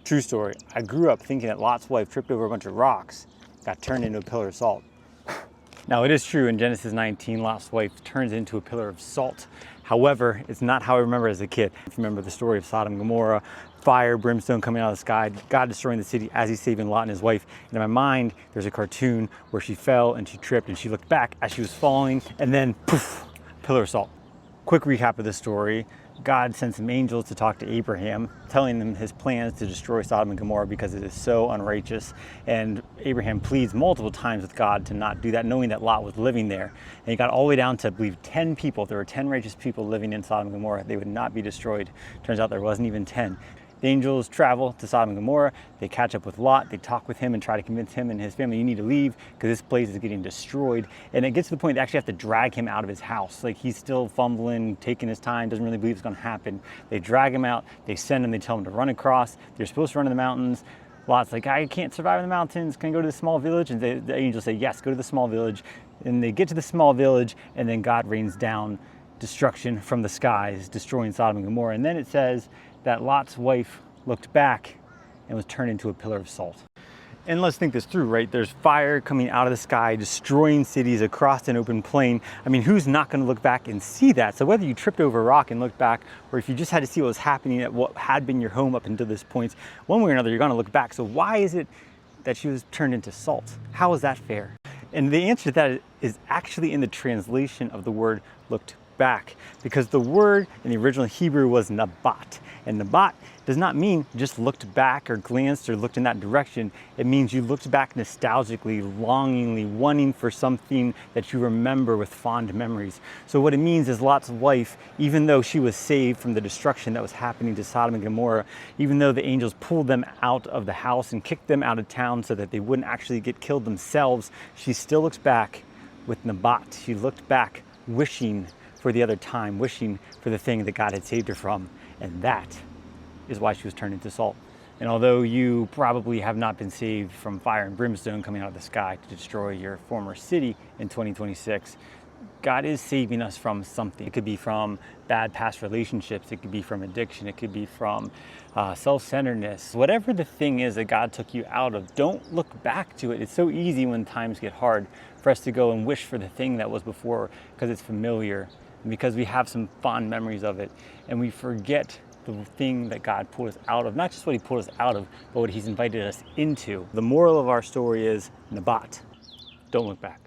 True story. I grew up thinking that Lot's wife tripped over a bunch of rocks, got turned into a pillar of salt. Now it is true in Genesis 19, Lot's wife turns into a pillar of salt. However, it's not how I remember as a kid. If you remember the story of Sodom and Gomorrah, fire, brimstone coming out of the sky, God destroying the city as he's saving Lot and his wife. And in my mind, there's a cartoon where she fell and she tripped and she looked back as she was falling and then poof, pillar of salt. Quick recap of the story. God sent some angels to talk to Abraham, telling them his plans to destroy Sodom and Gomorrah because it is so unrighteous. And Abraham pleads multiple times with God to not do that, knowing that Lot was living there. And he got all the way down to, I believe, 10 people. If there were 10 righteous people living in Sodom and Gomorrah, they would not be destroyed. Turns out there wasn't even 10. The angels travel to Sodom and Gomorrah, they catch up with Lot, they talk with him and try to convince him and his family, you need to leave because this place is getting destroyed. And it gets to the point they actually have to drag him out of his house. Like he's still fumbling, taking his time, doesn't really believe it's gonna happen. They drag him out, they send him, they tell him to run across. They're supposed to run in the mountains. Lot's like, I can't survive in the mountains, can I go to the small village? And the angels say, yes, go to the small village. And they get to the small village and then God rains down destruction from the skies, destroying Sodom and Gomorrah. And then it says that Lot's wife looked back and was turned into a pillar of salt. And let's think this through, right? There's fire coming out of the sky, destroying cities across an open plain. I mean, who's not going to look back and see that? So whether you tripped over a rock and looked back, or if you just had to see what was happening at what had been your home up until this point, one way or another, you're going to look back. So why is it that she was turned into salt? How is that fair? And the answer to that is actually in the translation of the word looked back, because the word in the original Hebrew was nabat, and nabat does not mean just looked back or glanced or looked in that direction. It means you looked back nostalgically, longingly, wanting for something that you remember with fond memories. So what it means is Lot's wife, even though she was saved from the destruction that was happening to Sodom and Gomorrah, even though the angels pulled them out of the house and kicked them out of town so that they wouldn't actually get killed themselves, she still looks back with nabat. She looked back wishing for the other time, wishing for the thing that God had saved her from. And that is why she was turned into salt. And although you probably have not been saved from fire and brimstone coming out of the sky to destroy your former city in 2026, God is saving us from something. It could be from bad past relationships, it could be from addiction, it could be from self-centeredness. Whatever the thing is that God took you out of, don't look back to it. It's so easy when times get hard for us to go and wish for the thing that was before because it's familiar, and because we have some fond memories of it, and we forget the thing that God pulled us out of, not just what he pulled us out of, but what he's invited us into. The moral of our story is nabat, don't look back.